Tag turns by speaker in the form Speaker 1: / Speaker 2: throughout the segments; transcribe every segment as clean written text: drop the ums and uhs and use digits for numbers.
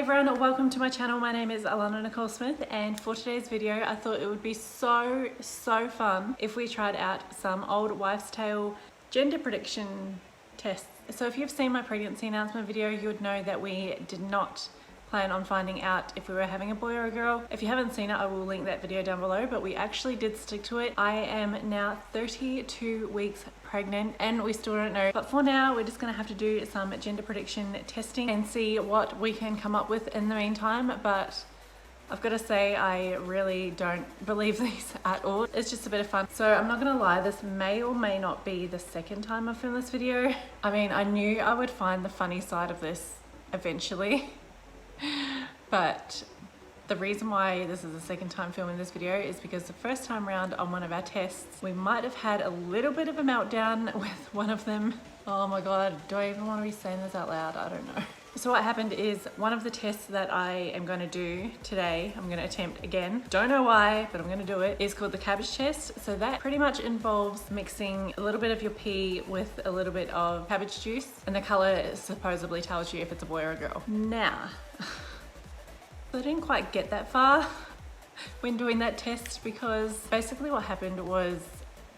Speaker 1: everyone, welcome to my channel. My name is Alana Nicole Smith, and for today's video I thought it would be so fun if we tried out some old wives' tale gender prediction tests. So if you've seen my pregnancy announcement video, you would know that we did not plan on finding out if we were having a boy or a girl. If you haven't seen it, I will link that video down below, but we actually did stick to it. I am now 32 weeks pregnant and we still don't know, but for now we're just gonna have to do some gender prediction testing and see what we can come up with in the meantime. But I've got to say, I really don't believe these at all. It's just a bit of fun. So I'm not gonna lie, this may or may not be the second time I've filmed this video. I mean, I knew I would find the funny side of this eventually. But the reason why this is the second time filming this video is because the first time around on one of our tests, we might have had a little bit of a meltdown with one of them. Oh my God, do I even want to be saying this out loud? I don't know. So what happened is, one of the tests that I am going to do today, I'm going to attempt again, don't know why, but I'm going to do it, is called the cabbage test. So that pretty much involves mixing a little bit of your pee with a little bit of cabbage juice, and the color supposedly tells you if it's a boy or a girl. Now, I didn't quite get that far when doing that test, because basically what happened was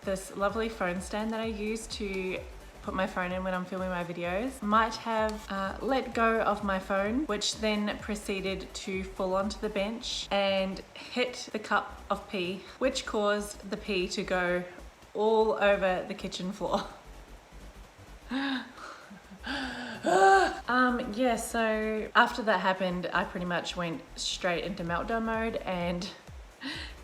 Speaker 1: this lovely phone stand that I use to put my phone in when I'm filming my videos might have let go of my phone, which then proceeded to fall onto the bench and hit the cup of pee, which caused the pee to go all over the kitchen floor. Yeah, so after that happened, I pretty much went straight into meltdown mode and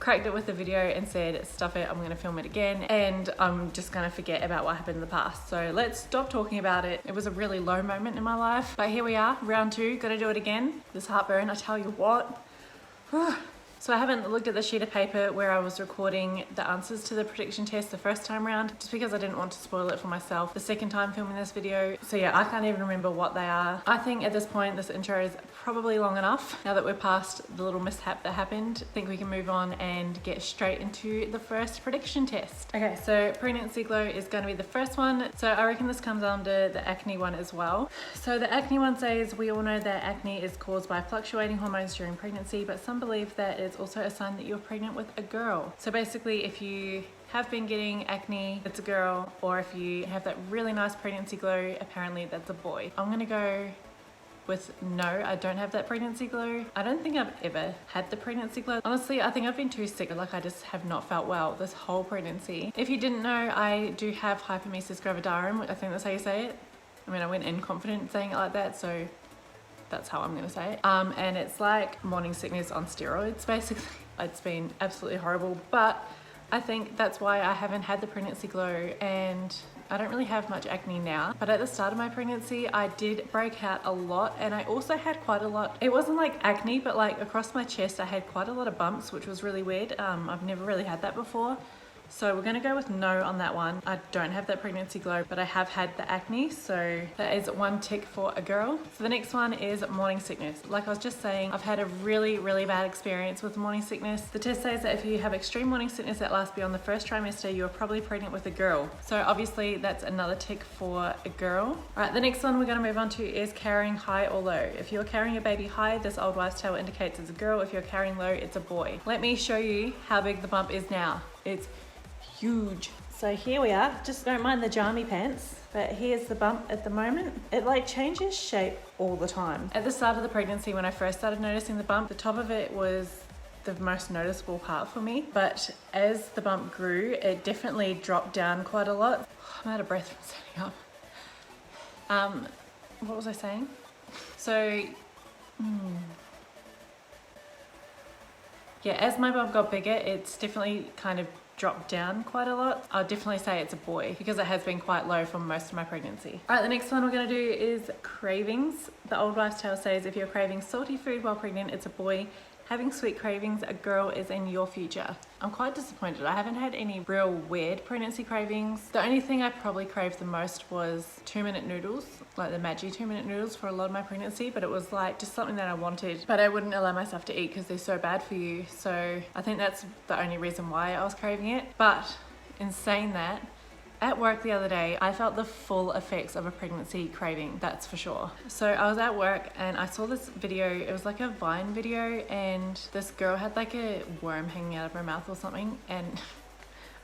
Speaker 1: cracked it with the video and said, stuff it, I'm gonna film it again and I'm just gonna forget about what happened in the past. So let's stop talking about it. It was a really low moment in my life, but here we are, round two, gotta do it again. This heartburn, I tell you what. So I haven't looked at the sheet of paper where I was recording the answers to the prediction test the first time around, just because I didn't want to spoil it for myself the second time filming this video. So yeah, I can't even remember what they are. I think at this point this intro is probably long enough. Now that we're past the little mishap that happened, I think we can move on and get straight into the first prediction test. Okay, so pregnancy glow is going to be the first one. So I reckon this comes under the acne one as well. So the acne one says, we all know that acne is caused by fluctuating hormones during pregnancy, but some believe that it's also a sign that you're pregnant with a girl. So basically, if you have been getting acne, it's a girl, or if you have that really nice pregnancy glow, apparently that's a boy. I'm gonna go with no, I don't have that pregnancy glow. I don't think I've ever had the pregnancy glow. Honestly, I think I've been too sick, like I just have not felt well this whole pregnancy. If you didn't know, I do have hypermesis gravidarum, I think that's how you say it. I mean, I went in confident saying it like that, so that's how I'm gonna say it. And it's like morning sickness on steroids, basically. It's been absolutely horrible, but I think that's why I haven't had the pregnancy glow, and I don't really have much acne now. But at the start of my pregnancy, I did break out a lot, and I also had quite a lot. It wasn't like acne, but like across my chest, I had quite a lot of bumps, which was really weird. I've never really had that before. So we're gonna go with no on that one. I don't have that pregnancy glow, but I have had the acne, so that is one tick for a girl. So the next one is morning sickness. Like I was just saying, I've had a really bad experience with morning sickness. The test says that if you have extreme morning sickness that lasts beyond the first trimester, you're probably pregnant with a girl. So obviously that's another tick for a girl. All right, the next one we're gonna move on to is carrying high or low. If you're carrying a baby high, this old wives' tale indicates it's a girl. If you're carrying low, it's a boy. Let me show you how big the bump is now. It's huge. So here we are. Just don't mind the jammy pants, but here's the bump at the moment. It like changes shape all the time. At the start of the pregnancy, when I first started noticing the bump, the top of it was the most noticeable part for me, but as the bump grew, it definitely dropped down quite a lot. I'm out of breath from standing up. What was I saying? So yeah, as my bump got bigger, it's definitely kind of dropped down quite a lot. I'll definitely say it's a boy, because it has been quite low for most of my pregnancy. All right, the next one we're gonna do is cravings. The old wives' tale says if you're craving salty food while pregnant, it's a boy. Having sweet cravings, a girl is in your future. I'm quite disappointed. I haven't had any real weird pregnancy cravings. The only thing I probably craved the most was 2-minute noodles, like the Maggi 2-minute noodles for a lot of my pregnancy, but it was like just something that I wanted, but I wouldn't allow myself to eat because they're so bad for you. So I think that's the only reason why I was craving it. But in saying that, At work the other day, I felt the full effects of a pregnancy craving, that's for sure. So I was at work and I saw this video, it was like a Vine video, and this girl had like a worm hanging out of her mouth or something, and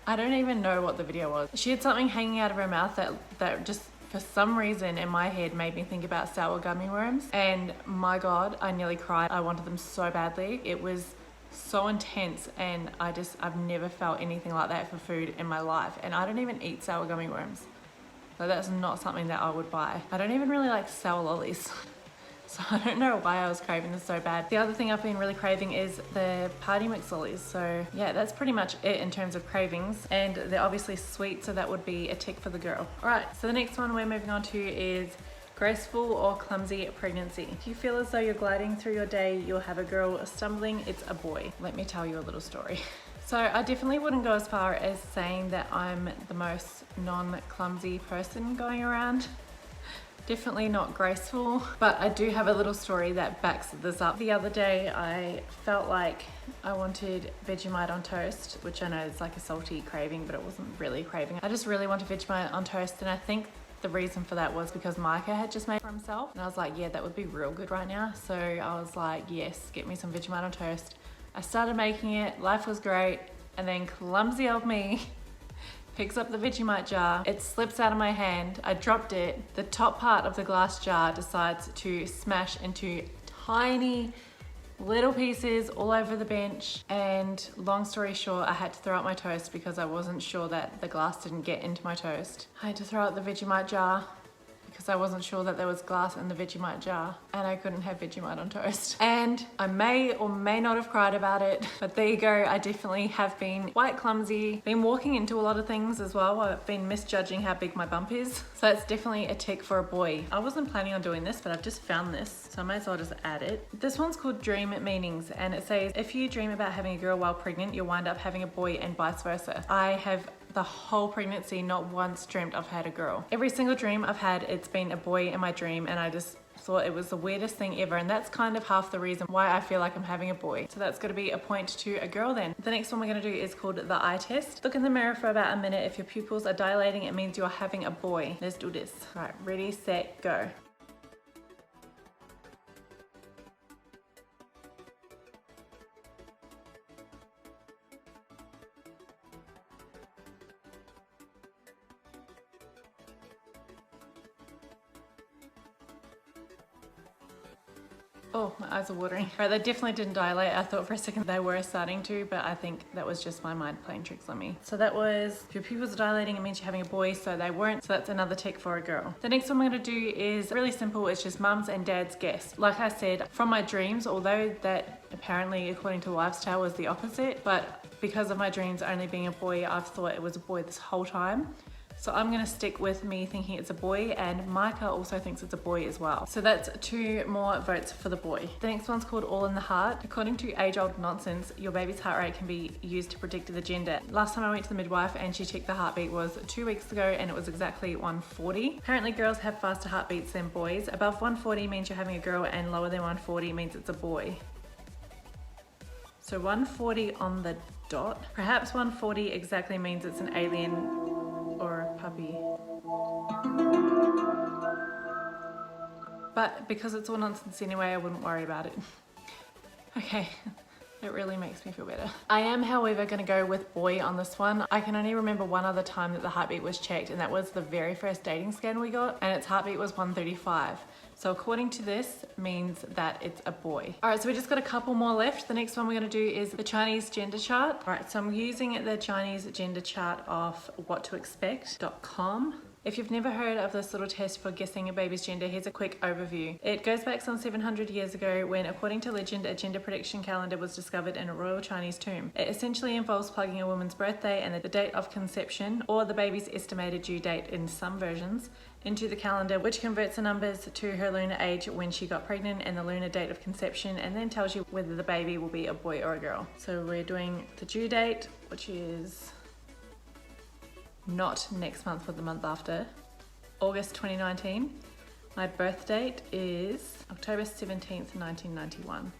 Speaker 1: I don't even know what the video was. She had something hanging out of her mouth that just for some reason in my head made me think about sour gummy worms, and my God, I nearly cried. I wanted them so badly. It was so intense, and I've never felt anything like that for food in my life, and I don't even eat sour gummy worms. So that's not something that I would buy. I don't even really like sour lollies. So I don't know why I was craving this so bad. The other thing I've been really craving is the party mix lollies. So yeah, that's pretty much it in terms of cravings. And they're obviously sweet, so that would be a tick for the girl. All right, so the next one we're moving on to is graceful or clumsy pregnancy. If you feel as though you're gliding through your day, you'll have a girl stumbling, it's a boy. Let me tell you a little story. So I definitely wouldn't go as far as saying that I'm the most non-clumsy person going around. Definitely not graceful, but I do have a little story that backs this up. The other day I felt like I wanted Vegemite on toast, which I know is like a salty craving, but it wasn't really a craving. I just really wanted Vegemite on toast, and I think the reason for that was because Micah had just made it for himself, and I was like, yeah, that would be real good right now. So I was like, yes, get me some Vegemite on toast. I started making it, life was great, and then clumsy old me picks up the Vegemite jar, it slips out of my hand, I dropped it, the top part of the glass jar decides to smash into tiny little pieces all over the bench, and long story short, I had to throw out my toast because I wasn't sure that the glass didn't get into my toast. I had to throw out the Vegemite jar because I wasn't sure that there was glass in the Vegemite jar, and I couldn't have Vegemite on toast. And I may or may not have cried about it, but there you go. I definitely have been quite clumsy, been walking into a lot of things as well. I've been misjudging how big my bump is. So it's definitely a tick for a boy. I wasn't planning on doing this, but I've just found this, so I might as well just add it. This one's called Dream Meanings, and it says, if you dream about having a girl while pregnant, you'll wind up having a boy and vice versa. I have the whole pregnancy not once dreamt I've had a girl. Every single dream I've had, it's been a boy in my dream, and I just thought it was the weirdest thing ever, and that's kind of half the reason why I feel like I'm having a boy. So that's got to be a point to a girl then. The next one we're going to do is called the eye test. Look in the mirror for about a minute. If your pupils are dilating, it means you're having a boy. Let's do this. All right, ready, set, go. Oh, my eyes are watering. Right, they definitely didn't dilate. I thought for a second they were starting to, but I think that was just my mind playing tricks on me. So that was, if your pupils are dilating, it means you're having a boy, so they weren't. So that's another tick for a girl. The next one we're gonna do is really simple. It's just mums and dads guess. Like I said, from my dreams, although that apparently according to Wives' Tale was the opposite, but because of my dreams only being a boy, I've thought it was a boy this whole time. So I'm gonna stick with me thinking it's a boy, and Micah also thinks it's a boy as well. So that's 2 more votes for the boy. The next one's called All in the Heart. According to age-old nonsense, your baby's heart rate can be used to predict the gender. Last time I went to the midwife and she checked the heartbeat was 2 weeks ago, and it was exactly 140. Apparently girls have faster heartbeats than boys. Above 140 means you're having a girl, and lower than 140 means it's a boy. So 140 on the dot. Perhaps 140 exactly means it's an alien or a puppy. But because it's all nonsense anyway, I wouldn't worry about it. Okay, it really makes me feel better. I am, however, gonna go with boy on this one. I can only remember one other time that the heartbeat was checked, and that was the very first dating scan we got, and its heartbeat was 135. So according to this, means that it's a boy. All right, so we just got a couple more left. The next one we're gonna do is the Chinese gender chart. All right, so I'm using the Chinese gender chart off whattoexpect.com. If you've never heard of this little test for guessing a baby's gender, here's a quick overview. It goes back some 700 years ago when, according to legend, a gender prediction calendar was discovered in a royal Chinese tomb. It essentially involves plugging a woman's birthday and the date of conception, or the baby's estimated due date in some versions, into the calendar, which converts the numbers to her lunar age when she got pregnant and the lunar date of conception, and then tells you whether the baby will be a boy or a girl. So we're doing the due date, which is not next month but the month after, August 2019. My birth date is October 17th, 1991.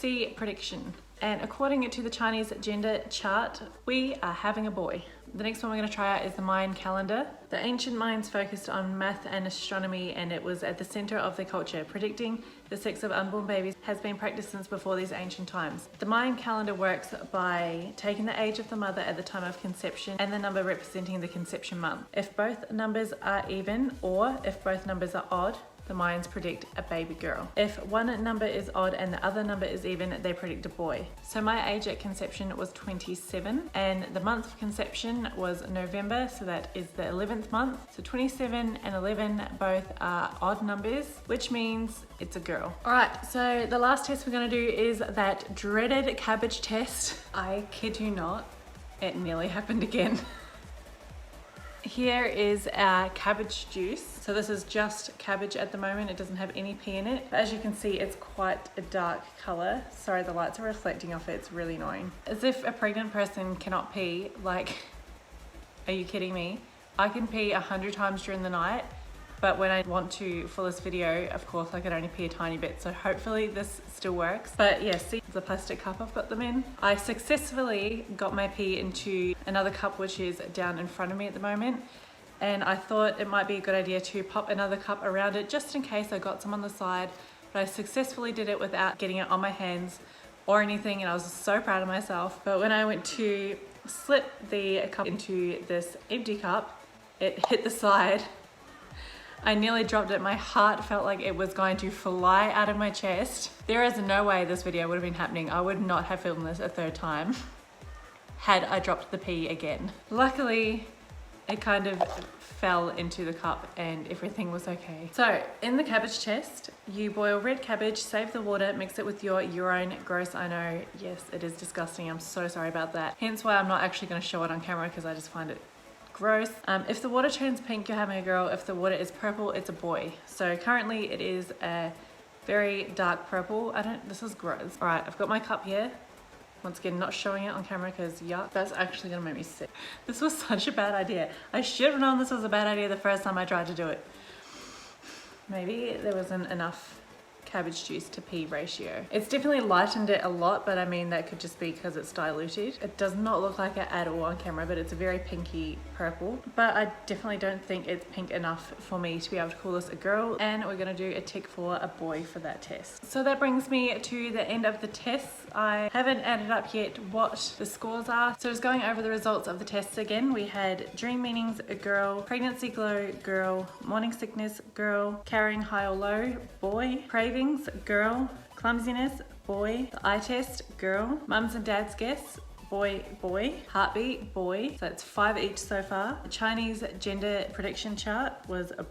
Speaker 1: pregnancy prediction. And according to the Chinese gender chart, we are having a boy. The next one we're going to try out is the Mayan calendar. The ancient Mayans focused on math and astronomy, and it was at the center of their culture. Predicting the sex of unborn babies has been practiced since before these ancient times. The Mayan calendar works by taking the age of the mother at the time of conception and the number representing the conception month. If both numbers are even, or if both numbers are odd, the Mayans predict a baby girl. If one number is odd and the other number is even, they predict a boy. So my age at conception was 27, and the month of conception was November, so that is the 11th month. So 27 and 11 both are odd numbers, which means it's a girl. All right, so the last test we're gonna do is that dreaded cabbage test. I kid you not, it nearly happened again. Here is our cabbage juice. So this is just cabbage at the moment. It doesn't have any pea in it. But as you can see, it's quite a dark color. Sorry, the lights are reflecting off it. It's really annoying. As if a pregnant person cannot pee. Like, are you kidding me? I can pee 100 times during the night, but when I want to for this video, of course, I can only pee a tiny bit. So hopefully this still works. But yeah, see the plastic cup I've got them in. I successfully got my pee into another cup, which is down in front of me at the moment. And I thought it might be a good idea to pop another cup around it just in case I got some on the side. But I successfully did it without getting it on my hands or anything, and I was so proud of myself. But when I went to slip the cup into this empty cup, it hit the side. I nearly dropped it. My heart felt like it was going to fly out of my chest. There is no way this video would have been happening. I would not have filmed this a third time had I dropped the pee again. Luckily, it kind of fell into the cup and everything was okay. So in the cabbage test, you boil red cabbage, save the water, mix it with your urine. Gross, I know. Yes, it is disgusting. I'm so sorry about that. Hence why I'm not actually going to show it on camera, because I just find it gross. If the water turns pink, you're having a girl. If the water is purple, it's a boy. So currently it is a very dark purple. This is gross. All right, I've got my cup here. Once again, not showing it on camera because yuck, that's actually gonna make me sick. This was such a bad idea. I should have known this was a bad idea the first time I tried to do it. Maybe there wasn't enough cabbage juice to pea ratio. It's definitely lightened it a lot, but I mean that could just be because it's diluted. It does not look like it at all on camera, but it's a very pinky purple. But I definitely don't think it's pink enough for me to be able to call this a girl, and we're gonna do a tick for a boy for that test. So that brings me to the end of the tests. I haven't added up yet what the scores are. So just going over the results of the tests again, we had dream meanings, a girl, pregnancy glow, girl, morning sickness, girl, carrying high or low, boy, cravings, girl, clumsiness, boy, the eye test, girl, mums and dads guess, boy, boy, heartbeat, boy. So that's 5 each so far. The Chinese gender prediction chart was a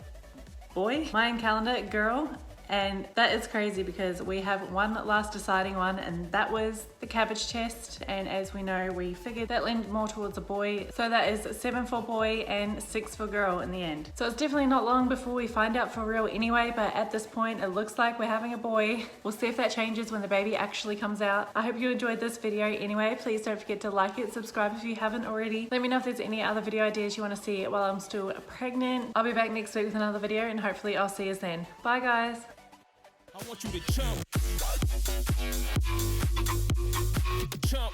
Speaker 1: boy. Mayan calendar, girl. And that is crazy because we have one last deciding one, and that was the cabbage test. And as we know, we figured that leaned more towards a boy. So that is 7 for boy and 6 for girl in the end. So it's definitely not long before we find out for real anyway, but at this point, it looks like we're having a boy. We'll see if that changes when the baby actually comes out. I hope you enjoyed this video anyway. Please don't forget to like it, subscribe if you haven't already. Let me know if there's any other video ideas you want to see while I'm still pregnant. I'll be back next week with another video, and hopefully I'll see you then. Bye guys.
Speaker 2: I want you to jump. Jump.